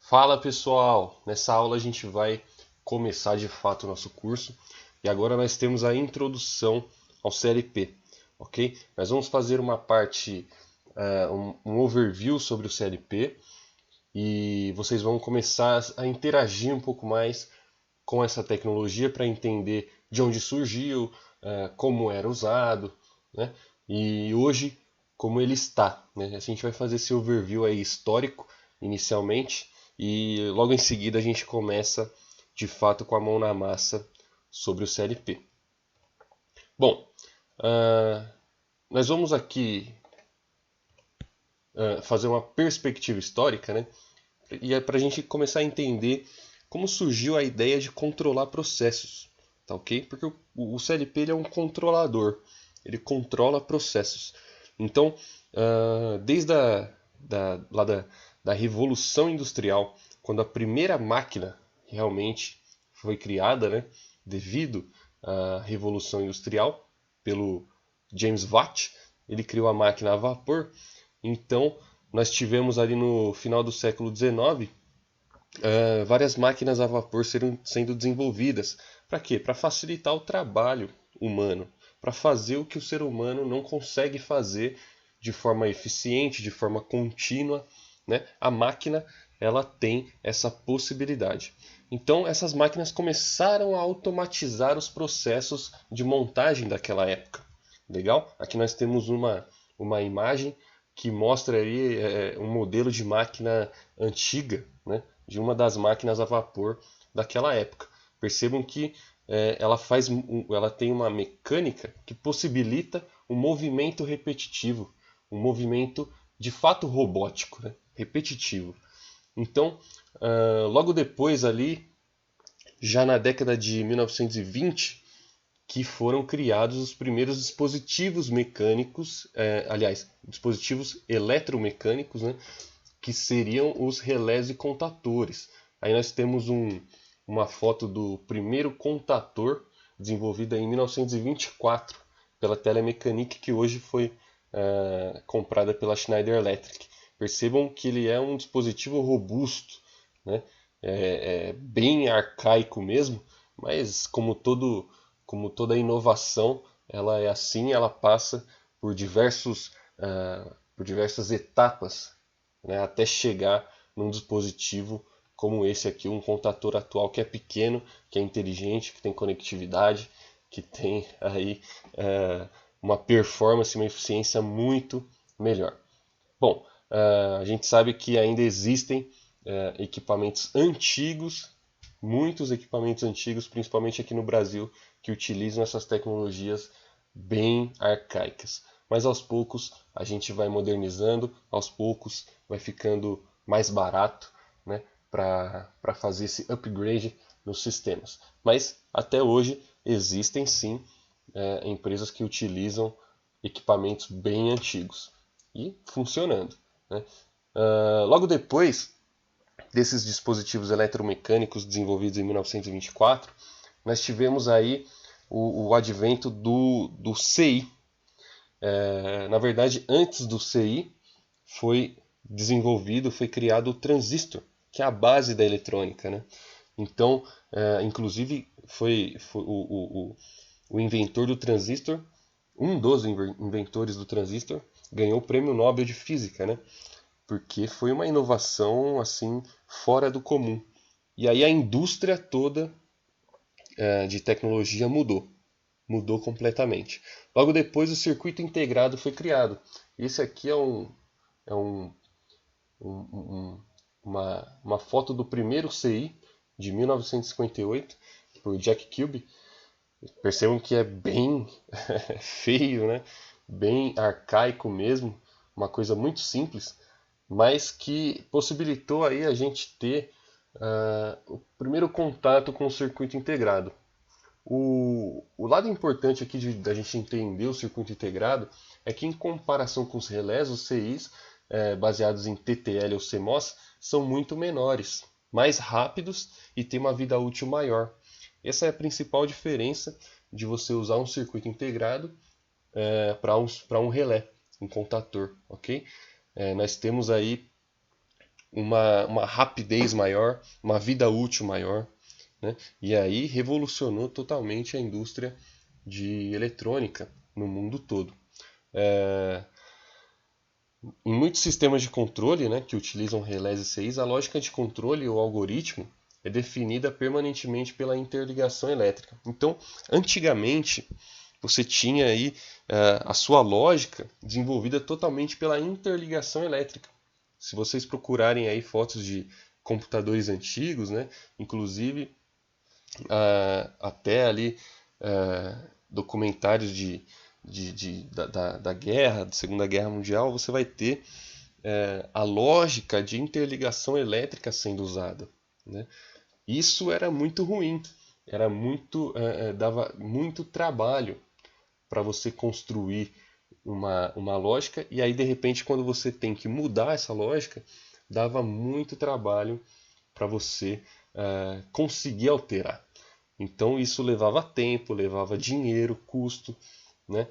Fala pessoal, nessa aula a gente vai começar de fato o nosso curso e agora nós temos a introdução ao CLP, ok? Nós vamos fazer uma parte, um overview sobre o CLP e vocês vão começar a interagir um pouco mais com essa tecnologia para entender de onde surgiu, como era usado, né? E hoje como ele está, né? A gente vai fazer esse overview aí histórico inicialmente e logo em seguida a gente começa de fato com a mão na massa sobre o CLP. Bom, uh, nós vamos aqui fazer uma perspectiva histórica, né? E é para a gente começar a entender como surgiu a ideia de controlar processos, tá ok? Porque o CLP ele é um controlador, ele controla processos. Então, desde da Revolução Industrial, quando a primeira máquina realmente foi criada, né, devido à Revolução Industrial, pelo James Watt, ele criou a máquina a vapor. Então, nós tivemos ali no final do século XIX várias máquinas a vapor sendo desenvolvidas. Para quê? Para facilitar o trabalho humano, para fazer o que o ser humano não consegue fazer de forma eficiente, de forma contínua, né? A máquina ela tem essa possibilidade. Então essas máquinas começaram a automatizar os processos de montagem daquela época. Legal? Aqui nós temos uma imagem que mostra aí um modelo de máquina antiga, né? De uma das máquinas a vapor daquela época. Percebam que ela tem uma mecânica que possibilita um movimento repetitivo, um movimento de fato robótico, né? Repetitivo. Então, logo depois ali, já na década de 1920, que foram criados os primeiros dispositivos mecânicos, aliás, dispositivos eletromecânicos, né, que seriam os relés e contadores. Aí nós temos uma foto do primeiro contador desenvolvido em 1924 pela Telemecanique, que hoje foi comprada pela Schneider Electric. Percebam que ele é um dispositivo robusto, né? Bem arcaico mesmo, mas como toda inovação, ela é assim, ela passa por diversas etapas, né, até chegar num dispositivo como esse aqui, um contador atual que é pequeno, que é inteligente, que tem conectividade, que tem aí uma performance, uma eficiência muito melhor. Bom, a gente sabe que ainda existem equipamentos antigos, muitos equipamentos antigos, principalmente aqui no Brasil, que utilizam essas tecnologias bem arcaicas. Mas aos poucos a gente vai modernizando, aos poucos vai ficando mais barato, né, para fazer esse upgrade nos sistemas. Mas até hoje existem sim empresas que utilizam equipamentos bem antigos e funcionando, né? Logo depois desses dispositivos eletromecânicos desenvolvidos em 1924, nós tivemos aí o advento do CI. Na verdade, antes do CI foi criado o transistor, que é a base da eletrônica, né? Então, inclusive, foi o inventor do transistor, um dos inventores do transistor, ganhou o Prêmio Nobel de Física, né? Porque foi uma inovação assim fora do comum. E aí a indústria toda de tecnologia mudou completamente. Logo depois o circuito integrado foi criado. Esse aqui é uma foto do primeiro CI de 1958 por Jack Kilby. Percebam que é bem feio, né? Bem arcaico mesmo, uma coisa muito simples, mas que possibilitou aí a gente ter o primeiro contato com o circuito integrado. O lado importante aqui da gente entender o circuito integrado é que, em comparação com os relés, os CIs, baseados em TTL ou CMOS, são muito menores, mais rápidos e têm uma vida útil maior. Essa é a principal diferença de você usar um circuito integrado para um relé, um contador, ok? Nós temos aí uma rapidez maior, uma vida útil maior, né? E aí revolucionou totalmente a indústria de eletrônica no mundo todo. Em muitos sistemas de controle, né, que utilizam relés e CIs, a lógica de controle ou algoritmo é definida permanentemente pela interligação elétrica. Então, antigamente, você tinha aí a sua lógica desenvolvida totalmente pela interligação elétrica. Se vocês procurarem aí fotos de computadores antigos, né, inclusive até ali documentários da guerra, da Segunda Guerra Mundial, você vai ter a lógica de interligação elétrica sendo usada, né? Isso era muito ruim, dava muito trabalho para você construir uma lógica, e aí de repente quando você tem que mudar essa lógica, dava muito trabalho para você conseguir alterar. Então isso levava tempo, levava dinheiro, custo, né?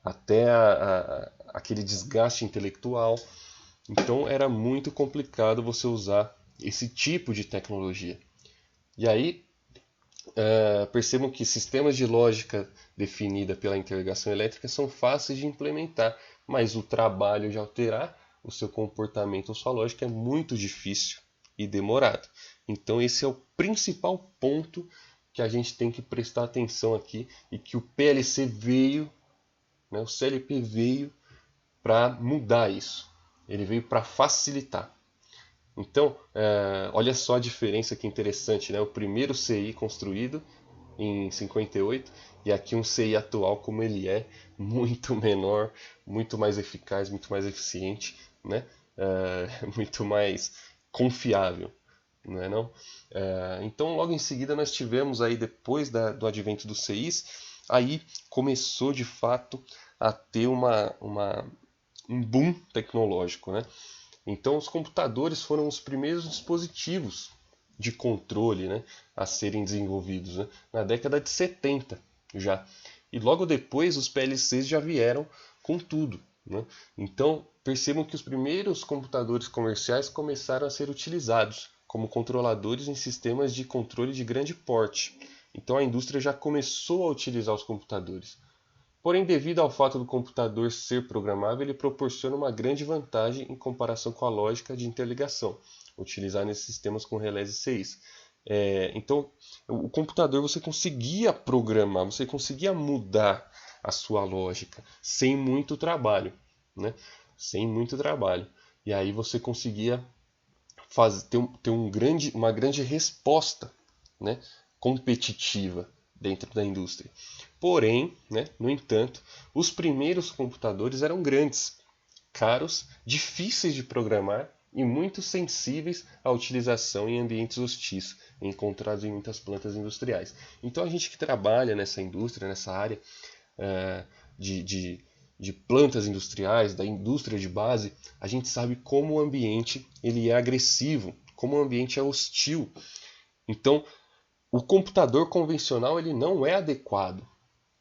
Até aquele desgaste intelectual. Então era muito complicado você usar esse tipo de tecnologia. E aí percebam que sistemas de lógica definida pela interligação elétrica são fáceis de implementar, mas o trabalho de alterar o seu comportamento ou sua lógica é muito difícil e demorado. Então esse é o principal ponto que a gente tem que prestar atenção aqui e que o PLC veio, né, o CLP veio para mudar isso. Ele veio para facilitar. Então, olha só a diferença que interessante, né? O primeiro CI construído em 58 e aqui um CI atual como ele é, muito menor, muito mais eficaz, muito mais eficiente, né? Muito mais confiável, não é não? Então logo em seguida nós tivemos aí depois do advento dos CIs, aí começou de fato a ter um boom tecnológico, né? Então os computadores foram os primeiros dispositivos de controle, né, a serem desenvolvidos, né, na década de 70 já. E logo depois os PLCs já vieram com tudo, né? Então percebam que os primeiros computadores comerciais começaram a ser utilizados como controladores em sistemas de controle de grande porte. Então a indústria já começou a utilizar os computadores. Porém, devido ao fato do computador ser programável, ele proporciona uma grande vantagem em comparação com a lógica de interligação, utilizada nesses sistemas com relés e CIs. Então, o computador você conseguia programar, você conseguia mudar a sua lógica sem muito trabalho, né? Sem muito trabalho. E aí você conseguia ter uma grande resposta, né, competitiva dentro da indústria. Porém, né, no entanto, os primeiros computadores eram grandes, caros, difíceis de programar e muito sensíveis à utilização em ambientes hostis, encontrados em muitas plantas industriais. Então a gente que trabalha nessa indústria, nessa área de plantas industriais, da indústria de base, a gente sabe como o ambiente ele é agressivo, como o ambiente é hostil. Então, o computador convencional ele não é adequado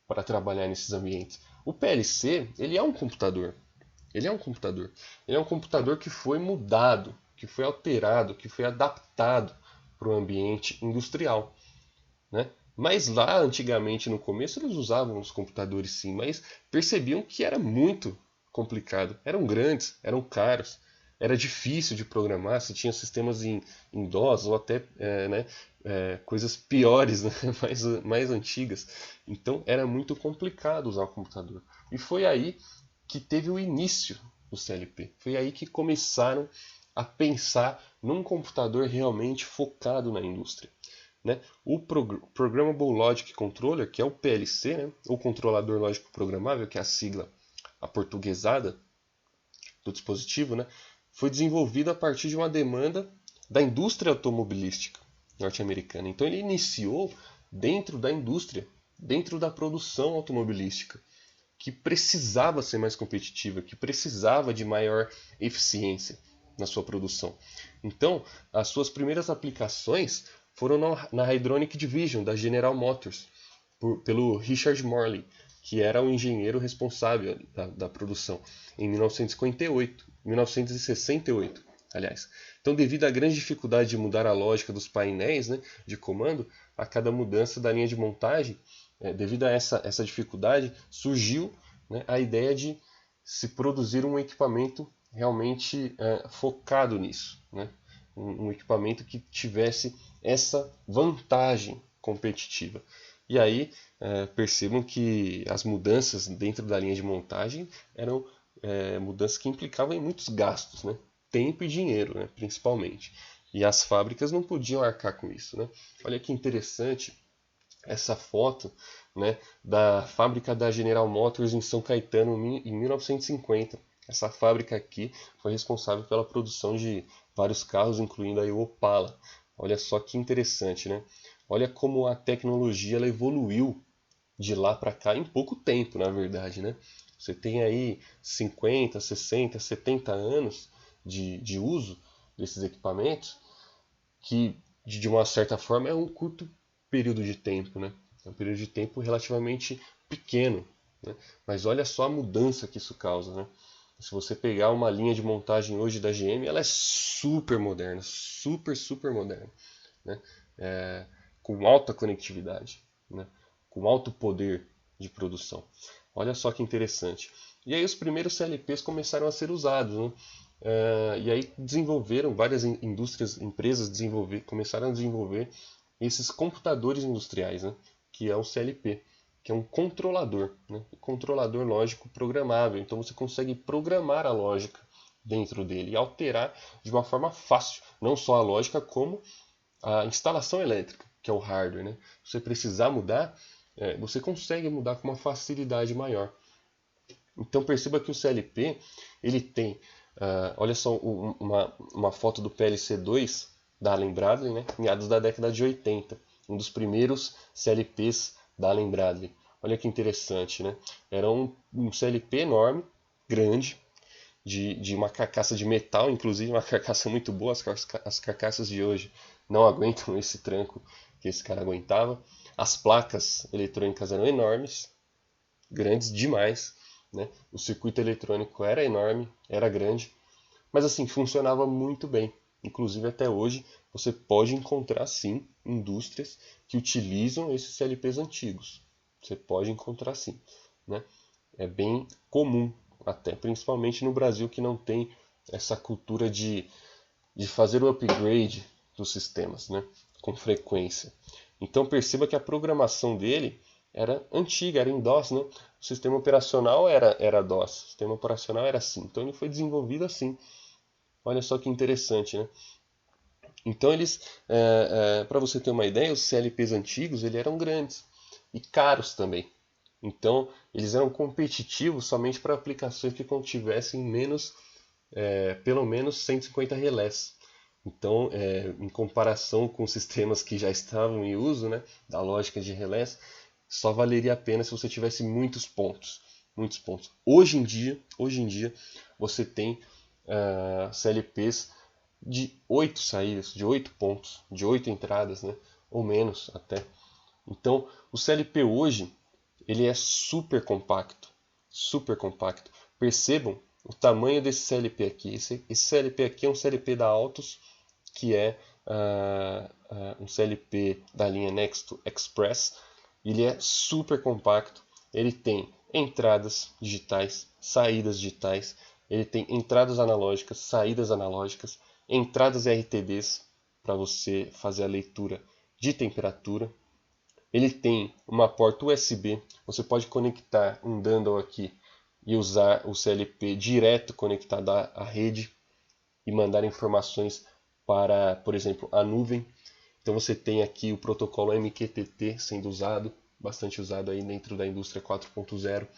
para trabalhar nesses ambientes. O PLC ele é um computador. Ele é um computador. Ele é um computador que foi mudado, que foi alterado, que foi adaptado para o ambiente industrial, né? Mas lá, antigamente, no começo, eles usavam os computadores sim, mas percebiam que era muito complicado. Eram grandes, eram caros, era difícil de programar, se tinha sistemas em DOS ou até né, coisas piores, né, mais antigas. Então era muito complicado usar o computador. E foi aí que teve o início do CLP. Foi aí que começaram a pensar num computador realmente focado na indústria. Né? O Programmable Logic Controller, que é o PLC, né? O controlador lógico programável, que é a sigla aportuguesada do dispositivo, né? Foi desenvolvido a partir de uma demanda da indústria automobilística norte-americana. Então ele iniciou dentro da indústria, dentro da produção automobilística, que precisava ser mais competitiva, que precisava de maior eficiência na sua produção. Então, as suas primeiras aplicações foram na Hydronic Division da General Motors, pelo Richard Morley, que era o engenheiro responsável da produção, em 1968. aliás. Então, devido à grande dificuldade de mudar a lógica dos painéis, né, de comando, a cada mudança da linha de montagem, devido a essa dificuldade, surgiu, né, a ideia de se produzir um equipamento realmente focado nisso, né? Um equipamento que tivesse essa vantagem competitiva. E aí percebam que as mudanças dentro da linha de montagem eram mudanças que implicavam em muitos gastos, né? Tempo e dinheiro, né? Principalmente. E as fábricas não podiam arcar com isso, né? Olha que interessante essa foto, né, da fábrica da General Motors em São Caetano em 1950. Essa fábrica aqui foi responsável pela produção de vários carros, incluindo aí o Opala. Olha só que interessante, né? Olha como a tecnologia ela evoluiu de lá para cá em pouco tempo, na verdade, né? Você tem aí 50, 60, 70 anos de uso desses equipamentos, que de uma certa forma é um curto período de tempo, né? É um período de tempo relativamente pequeno, né? Mas olha só a mudança que isso causa, né? Se você pegar uma linha de montagem hoje da GM, ela é super moderna, super moderna, né? Com alta conectividade, né? Com alto poder de produção. Olha só que interessante. E aí os primeiros CLPs começaram a ser usados, né? E aí desenvolveram várias indústrias, empresas começaram a desenvolver esses computadores industriais, né? Que é o CLP, que é um controlador, né? Controlador lógico programável. Então você consegue programar a lógica dentro dele e alterar de uma forma fácil, não só a lógica como a instalação elétrica, que é o hardware, né? Se você precisar mudar, você consegue mudar com uma facilidade maior. Então perceba que o CLP ele tem, olha só uma foto do PLC-2 da Allen Bradley, né, meados da década de 80, um dos primeiros CLPs da Allen Bradley. Olha que interessante, né? Era um CLP enorme, grande, de uma carcaça de metal, inclusive uma carcaça muito boa. As carcaças de hoje não aguentam esse tranco que esse cara aguentava. As placas eletrônicas eram enormes, grandes demais, né? O circuito eletrônico era enorme, era grande, mas assim, funcionava muito bem. Inclusive até hoje você pode encontrar sim indústrias que utilizam esses CLPs antigos. Você pode encontrar sim, né? É bem comum até, principalmente no Brasil que não tem essa cultura de fazer o upgrade dos sistemas, né? Com frequência. Então perceba que a programação dele era antiga, era em DOS, né? O sistema operacional era DOS, o sistema operacional era assim. Então ele foi desenvolvido assim. Olha só que interessante, né? Então eles, para você ter uma ideia, os CLPs antigos eles eram grandes e caros também. Então eles eram competitivos somente para aplicações que contivessem pelo menos 150 relés. Então, em comparação com sistemas que já estavam em uso, né, da lógica de relés, só valeria a pena se você tivesse muitos pontos. Muitos pontos. Hoje em dia você tem CLPs de 8 saídas, de 8 pontos, de 8 entradas, né, ou menos até. Então, o CLP hoje ele é super compacto, super compacto. Percebam o tamanho desse CLP aqui. Esse CLP aqui é um CLP da Altos, que é um CLP da linha Nexto Express. Ele é super compacto. Ele tem entradas digitais, saídas digitais. Ele tem entradas analógicas, saídas analógicas, entradas RTDs para você fazer a leitura de temperatura. Ele tem uma porta USB. Você pode conectar um dongle aqui e usar o CLP direto conectado à rede e mandar informações para, por exemplo, a nuvem. Então você tem aqui o protocolo MQTT sendo usado, bastante usado aí dentro da indústria 4.0.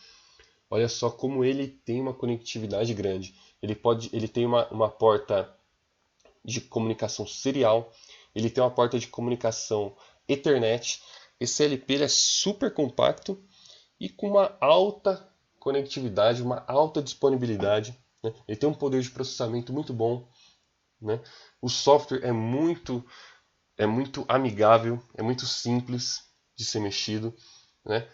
Olha só como ele tem uma conectividade grande. Ele tem uma porta de comunicação serial, ele tem uma porta de comunicação Ethernet. Esse LP ele é super compacto e com uma alta conectividade, uma alta disponibilidade, né? Ele tem um poder de processamento muito bom, né? O software é muito amigável, é muito simples de ser mexido, né?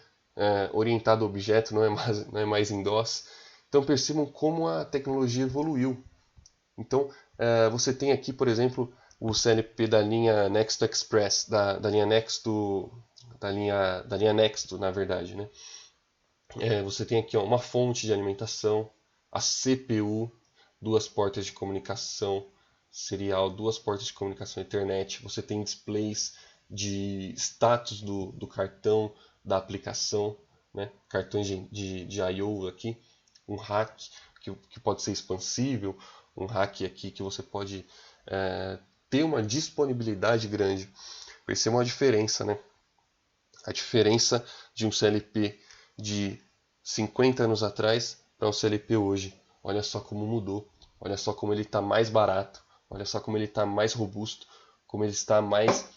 Orientado a objeto, não é mais em DOS. Então percebam como a tecnologia evoluiu. Então você tem aqui, por exemplo, o CLP da linha Nexto Express, da linha Nexto, da linha Nexto, na verdade, né? Você tem aqui ó, uma fonte de alimentação, a CPU, duas portas de comunicação serial, duas portas de comunicação Ethernet. Você tem displays de status do cartão, da aplicação, né? Cartões de I/O aqui, um rack que pode ser expansível, um rack aqui que você pode ter uma disponibilidade grande. Perceba uma diferença, né? A diferença de um CLP de 50 anos atrás para um CLP hoje. Olha só como mudou, olha só como ele está mais barato, olha só como ele está mais robusto, como ele está mais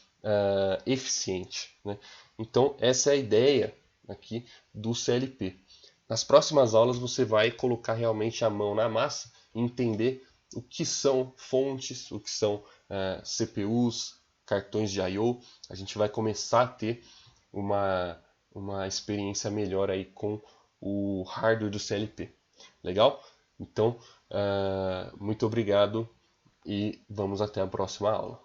eficiente. Né? Então essa é a ideia aqui do CLP. Nas próximas aulas você vai colocar realmente a mão na massa e entender o que são fontes, o que são CPUs, cartões de I/O. A gente vai começar a ter uma experiência melhor aí com o hardware do CLP. Legal? Então, muito obrigado e vamos até a próxima aula.